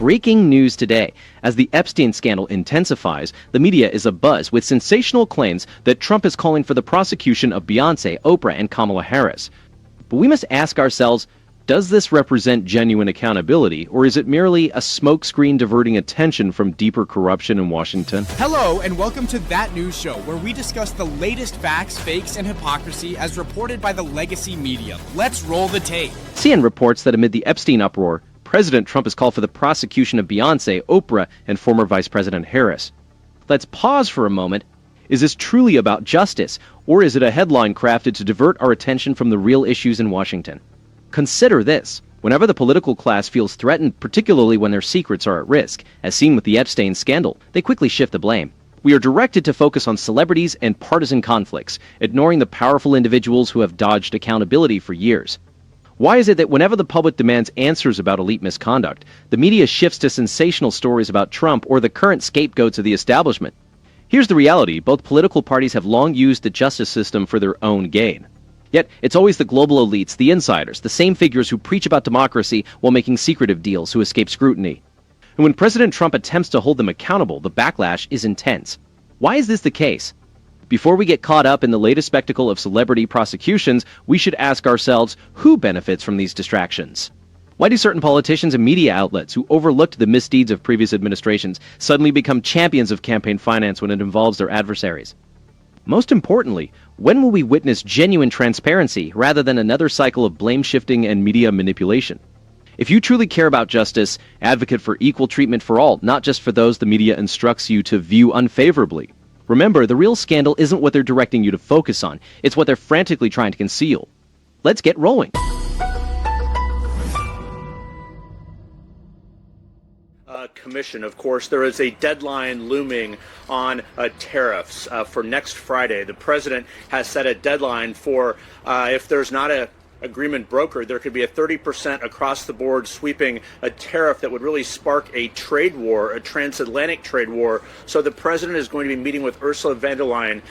Breaking news today. As the Epstein scandal intensifies, the media is abuzz with sensational claims that Trump is calling for the prosecution of Beyoncé, Oprah, and Kamala Harris. But we must ask ourselves, does this represent genuine accountability, or is it merely a smokescreen diverting attention from deeper corruption in Washington? Hello, and welcome to That News Show, where we discuss the latest facts, fakes, and hypocrisy as reported by the legacy media. Let's roll the tape. CNN reports that amid the Epstein uproar, President Trump has called for the prosecution of Beyoncé, Oprah, and former Vice President Harris. Let's pause for a moment. Is this truly about justice, or is it a headline crafted to divert our attention from the real issues in Washington? Consider this. Whenever the political class feels threatened, particularly when their secrets are at risk, as seen with the Epstein scandal, they quickly shift the blame. We are directed to focus on celebrities and partisan conflicts, ignoring the powerful individuals who have dodged accountability for years. Why is it that whenever the public demands answers about elite misconduct, the media shifts to sensational stories about Trump or the current scapegoats of the establishment? Here's the reality. Both political parties have long used the justice system for their own gain. Yet, it's always the global elites, the insiders, the same figures who preach about democracy while making secretive deals who escape scrutiny. And when President Trump attempts to hold them accountable, the backlash is intense. Why is this the case? Before we get caught up in the latest spectacle of celebrity prosecutions, we should ask ourselves, who benefits from these distractions? Why do certain politicians and media outlets who overlooked the misdeeds of previous administrations suddenly become champions of campaign finance when it involves their adversaries? Most importantly, when will we witness genuine transparency rather than another cycle of blame shifting and media manipulation? If you truly care about justice, advocate for equal treatment for all, not just for those the media instructs you to view unfavorably. Remember, the real scandal isn't what they're directing you to focus on. It's what they're frantically trying to conceal. Let's get rolling. Commission, of course, there is a deadline looming on tariffs for next Friday. The president has set a deadline for if there's not a agreement brokered, there could be a 30% across the board sweeping a tariff that would really spark a trade war, a transatlantic trade war. So the president is going to be meeting with Ursula von der Leyen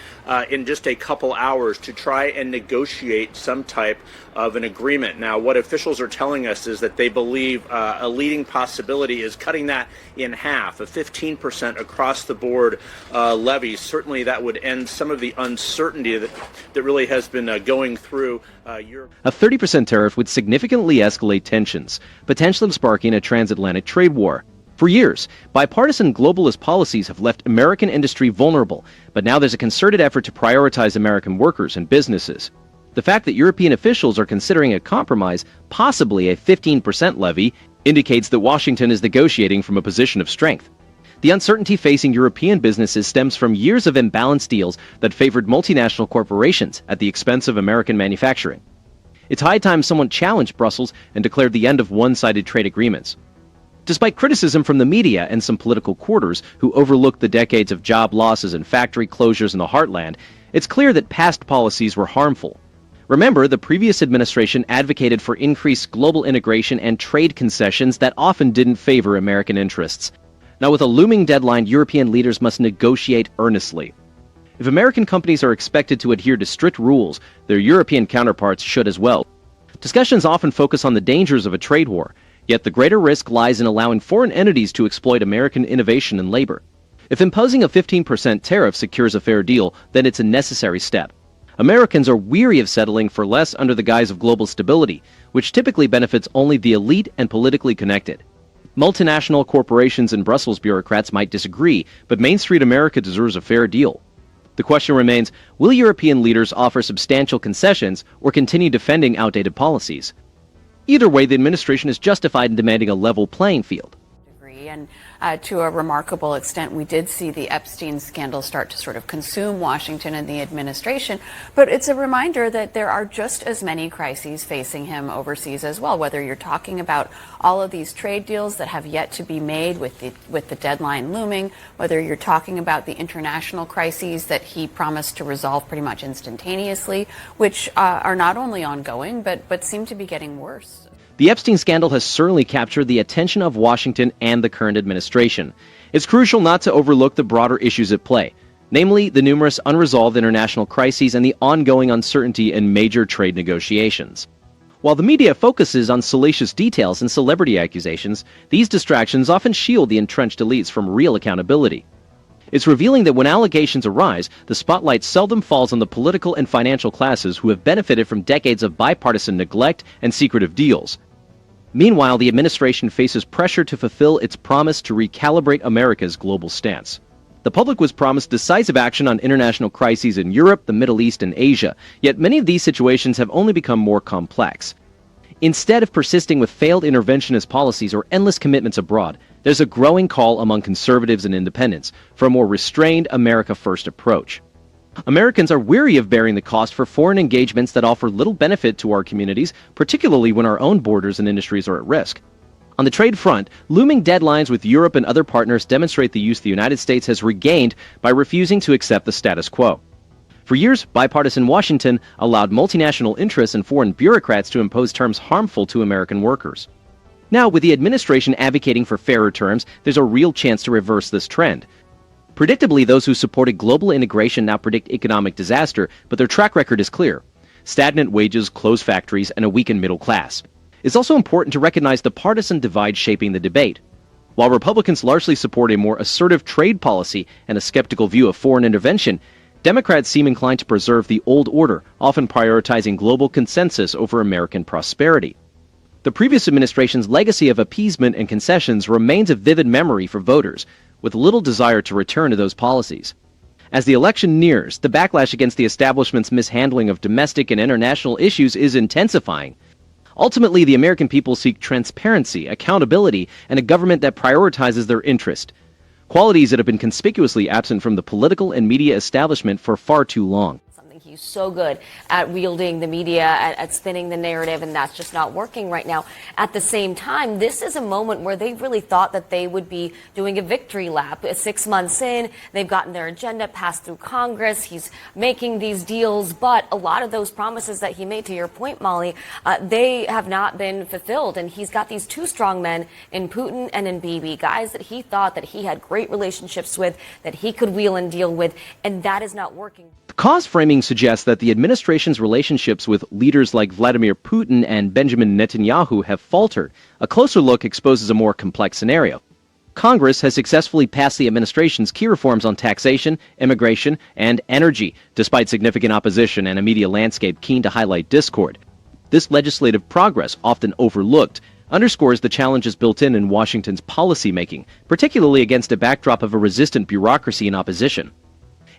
in just a couple hours to try and negotiate some type of an agreement. Now, what officials are telling us is that they believe a leading possibility is cutting that in half, a 15% across the board levy. Certainly that would end some of the uncertainty that really has been going through Europe. A 30% tariff would significantly escalate tensions, potentially sparking a transatlantic trade war. For years, bipartisan globalist policies have left American industry vulnerable, but now there's a concerted effort to prioritize American workers and businesses. The fact that European officials are considering a compromise, possibly a 15% levy, indicates that Washington is negotiating from a position of strength. The uncertainty facing European businesses stems from years of imbalanced deals that favored multinational corporations at the expense of American manufacturing. It's high time someone challenged Brussels and declared the end of one-sided trade agreements. Despite criticism from the media and some political quarters who overlooked the decades of job losses and factory closures in the heartland, it's clear that past policies were harmful. Remember, the previous administration advocated for increased global integration and trade concessions that often didn't favor American interests. Now, with a looming deadline, European leaders must negotiate earnestly. If American companies are expected to adhere to strict rules, their European counterparts should as well. Discussions often focus on the dangers of a trade war, yet the greater risk lies in allowing foreign entities to exploit American innovation and labor. If imposing a 15% tariff secures a fair deal, then it's a necessary step. Americans are weary of settling for less under the guise of global stability, which typically benefits only the elite and politically connected. Multinational corporations and Brussels bureaucrats might disagree, but Main Street America deserves a fair deal. The question remains, will European leaders offer substantial concessions or continue defending outdated policies? Either way, the administration is justified in demanding a level playing field. And to a remarkable extent, we did see the Epstein scandal start to sort of consume Washington and the administration. But it's a reminder that there are just as many crises facing him overseas as well, whether you're talking about all of these trade deals that have yet to be made with the deadline looming, whether you're talking about the international crises that he promised to resolve pretty much instantaneously, which are not only ongoing, but seem to be getting worse. The Epstein scandal has certainly captured the attention of Washington and the current administration. It's crucial not to overlook the broader issues at play, namely the numerous unresolved international crises and the ongoing uncertainty in major trade negotiations. While the media focuses on salacious details and celebrity accusations, these distractions often shield the entrenched elites from real accountability. It's revealing that when allegations arise, the spotlight seldom falls on the political and financial classes who have benefited from decades of bipartisan neglect and secretive deals. Meanwhile, the administration faces pressure to fulfill its promise to recalibrate America's global stance. The public was promised decisive action on international crises in Europe, the Middle East, and Asia, yet many of these situations have only become more complex. Instead of persisting with failed interventionist policies or endless commitments abroad, there's a growing call among conservatives and independents for a more restrained America First approach. Americans are weary of bearing the cost for foreign engagements that offer little benefit to our communities, particularly when our own borders and industries are at risk. On the trade front, looming deadlines with Europe and other partners demonstrate the use the United States has regained by refusing to accept the status quo. For years, bipartisan Washington allowed multinational interests and foreign bureaucrats to impose terms harmful to American workers. Now, with the administration advocating for fairer terms, there's a real chance to reverse this trend. Predictably, those who supported global integration now predict economic disaster, but their track record is clear: stagnant wages, closed factories, and a weakened middle class. It's also important to recognize the partisan divide shaping the debate. While Republicans largely support a more assertive trade policy and a skeptical view of foreign intervention, Democrats seem inclined to preserve the old order, often prioritizing global consensus over American prosperity. The previous administration's legacy of appeasement and concessions remains a vivid memory for voters, with little desire to return to those policies. As the election nears, the backlash against the establishment's mishandling of domestic and international issues is intensifying. Ultimately, the American people seek transparency, accountability, and a government that prioritizes their interest, qualities that have been conspicuously absent from the political and media establishment for far too long. He's so good at wielding the media, at spinning the narrative, and that's just not working right now. At the same time, this is a moment where they really thought that they would be doing a victory lap. 6 months in, they've gotten their agenda passed through Congress. He's making these deals, but a lot of those promises that he made, to your point, Molly, they have not been fulfilled. And he's got these two strong men in Putin and in Bibi, guys that he thought that he had great relationships with, that he could wheel and deal with, and that is not working. The cause framing suggests that the administration's relationships with leaders like Vladimir Putin and Benjamin Netanyahu have faltered. A closer look exposes a more complex scenario. Congress has successfully passed the administration's key reforms on taxation, immigration, and energy, despite significant opposition and a media landscape keen to highlight discord. This legislative progress, often overlooked, underscores the challenges built in Washington's policymaking, particularly against a backdrop of a resistant bureaucracy and opposition.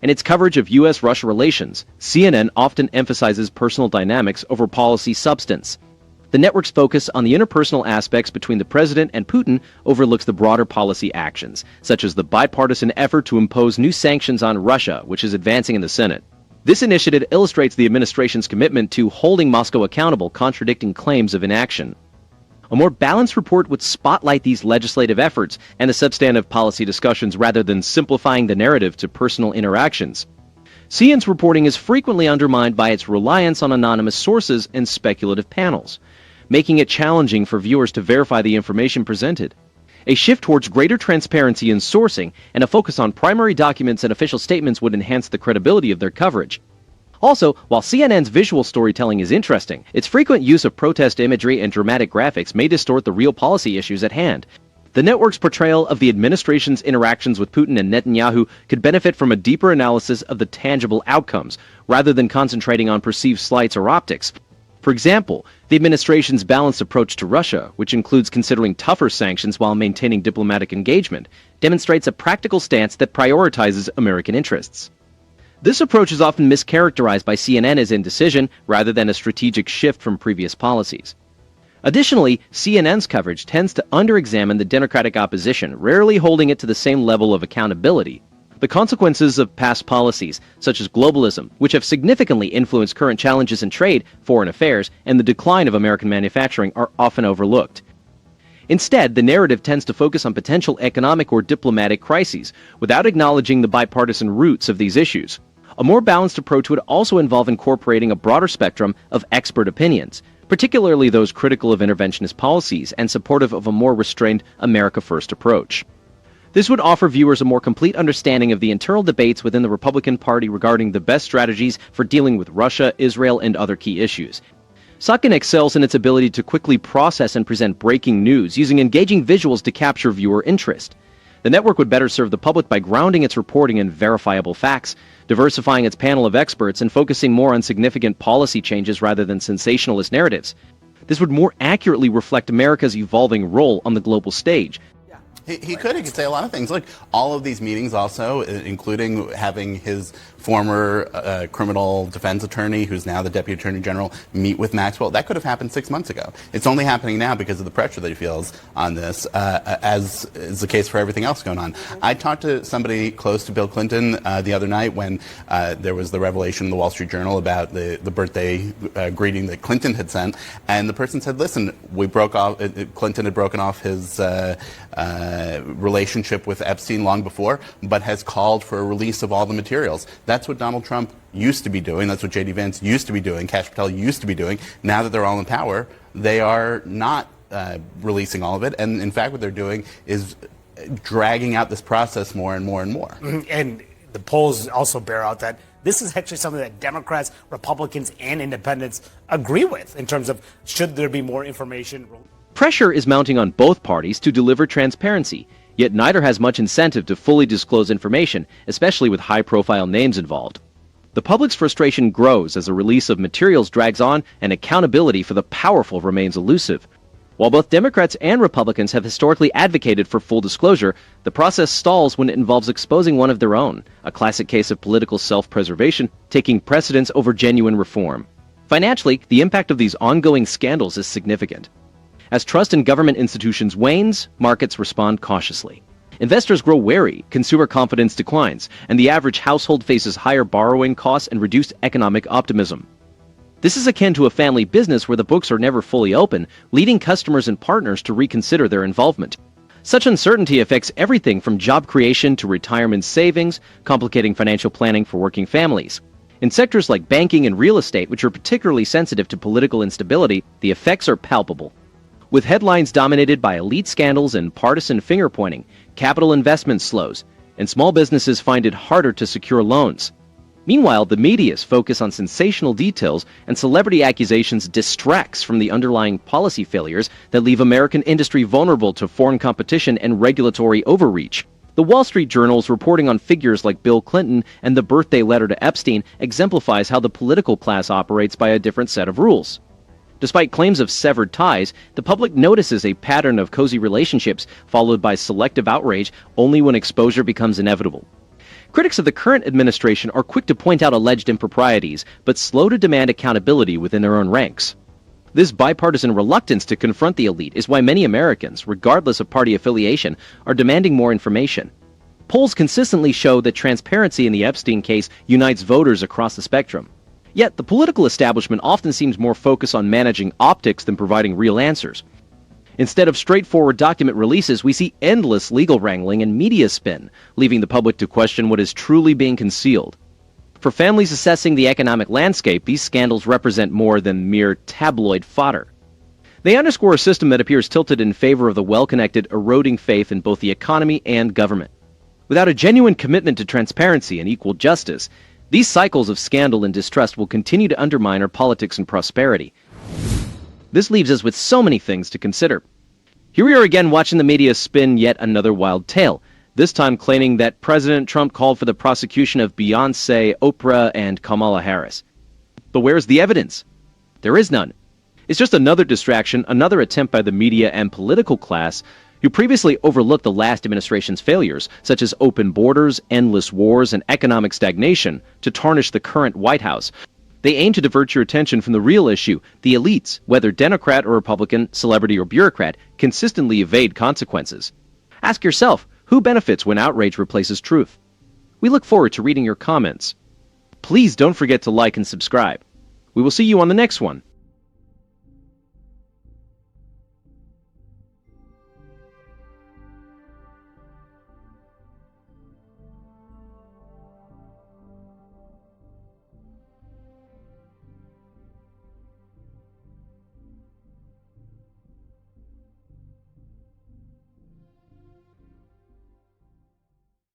In its coverage of U.S.-Russia relations, CNN often emphasizes personal dynamics over policy substance. The network's focus on the interpersonal aspects between the president and Putin overlooks the broader policy actions, such as the bipartisan effort to impose new sanctions on Russia, which is advancing in the Senate. This initiative illustrates the administration's commitment to holding Moscow accountable, contradicting claims of inaction. A more balanced report would spotlight these legislative efforts and the substantive policy discussions rather than simplifying the narrative to personal interactions. CNN's reporting is frequently undermined by its reliance on anonymous sources and speculative panels, making it challenging for viewers to verify the information presented. A shift towards greater transparency in sourcing and a focus on primary documents and official statements would enhance the credibility of their coverage. Also, while CNN's visual storytelling is interesting, its frequent use of protest imagery and dramatic graphics may distort the real policy issues at hand. The network's portrayal of the administration's interactions with Putin and Netanyahu could benefit from a deeper analysis of the tangible outcomes, rather than concentrating on perceived slights or optics. For example, the administration's balanced approach to Russia, which includes considering tougher sanctions while maintaining diplomatic engagement, demonstrates a practical stance that prioritizes American interests. This approach is often mischaracterized by CNN as indecision rather than a strategic shift from previous policies. Additionally, CNN's coverage tends to under-examine the Democratic opposition, rarely holding it to the same level of accountability. The consequences of past policies, such as globalism, which have significantly influenced current challenges in trade, foreign affairs, and the decline of American manufacturing, are often overlooked. Instead, the narrative tends to focus on potential economic or diplomatic crises, without acknowledging the bipartisan roots of these issues. A more balanced approach would also involve incorporating a broader spectrum of expert opinions, particularly those critical of interventionist policies and supportive of a more restrained America First approach. This would offer viewers a more complete understanding of the internal debates within the Republican Party regarding the best strategies for dealing with Russia, Israel, and other key issues. Suckin excels in its ability to quickly process and present breaking news using engaging visuals to capture viewer interest. The network would better serve the public by grounding its reporting in verifiable facts, diversifying its panel of experts, and focusing more on significant policy changes rather than sensationalist narratives. This would more accurately reflect America's evolving role on the global stage. He could say a lot of things. Look, all of these meetings also, including having his former criminal defense attorney, who's now the deputy attorney general, meet with Maxwell, that could have happened 6 months ago. It's only happening now because of the pressure that he feels on this, as is the case for everything else going on. I talked to somebody close to Bill Clinton the other night when there was the revelation in the Wall Street Journal about the birthday greeting that Clinton had sent, and the person said, listen, we broke off, Clinton had broken off his relationship with Epstein long before, but has called for a release of all the materials. That's what Donald Trump used to be doing. That's what J.D. Vance used to be doing. Kash Patel used to be doing. Now that they're all in power, they are not releasing all of it. And in fact, what they're doing is dragging out this process more and more and more. And the polls also bear out that this is actually something that Democrats, Republicans, and independents agree with in terms of should there be more information. Pressure is mounting on both parties to deliver transparency, yet neither has much incentive to fully disclose information, especially with high-profile names involved. The public's frustration grows as the release of materials drags on and accountability for the powerful remains elusive. While both Democrats and Republicans have historically advocated for full disclosure, the process stalls when it involves exposing one of their own, a classic case of political self-preservation taking precedence over genuine reform. Financially, the impact of these ongoing scandals is significant. As trust in government institutions wanes, markets respond cautiously. Investors grow wary, consumer confidence declines, and the average household faces higher borrowing costs and reduced economic optimism. This is akin to a family business where the books are never fully open, leading customers and partners to reconsider their involvement. Such uncertainty affects everything from job creation to retirement savings, complicating financial planning for working families. In sectors like banking and real estate, which are particularly sensitive to political instability, the effects are palpable. With headlines dominated by elite scandals and partisan finger-pointing, capital investment slows, and small businesses find it harder to secure loans. Meanwhile, the media's focus on sensational details and celebrity accusations distracts from the underlying policy failures that leave American industry vulnerable to foreign competition and regulatory overreach. The Wall Street Journal's reporting on figures like Bill Clinton and the birthday letter to Epstein exemplifies how the political class operates by a different set of rules. Despite claims of severed ties, the public notices a pattern of cozy relationships followed by selective outrage only when exposure becomes inevitable. Critics of the current administration are quick to point out alleged improprieties, but slow to demand accountability within their own ranks. This bipartisan reluctance to confront the elite is why many Americans, regardless of party affiliation, are demanding more information. Polls consistently show that transparency in the Epstein case unites voters across the spectrum. Yet, the political establishment often seems more focused on managing optics than providing real answers. Instead of straightforward document releases, we see endless legal wrangling and media spin, leaving the public to question what is truly being concealed. For families assessing the economic landscape, these scandals represent more than mere tabloid fodder. They underscore a system that appears tilted in favor of the well-connected, eroding faith in both the economy and government. Without a genuine commitment to transparency and equal justice, these cycles of scandal and distrust will continue to undermine our politics and prosperity. This leaves us with so many things to consider. Here we are again watching the media spin yet another wild tale, this time claiming that President Trump called for the prosecution of Beyoncé, Oprah, and Kamala Harris. But where's the evidence? There is none. It's just another distraction, another attempt by the media and political class who previously overlooked the last administration's failures, such as open borders, endless wars, and economic stagnation, to tarnish the current White House. They aim to divert your attention from the real issue. The elites, whether Democrat or Republican, celebrity or bureaucrat, consistently evade consequences. Ask yourself, who benefits when outrage replaces truth? We look forward to reading your comments. Please don't forget to like and subscribe. We will see you on the next one.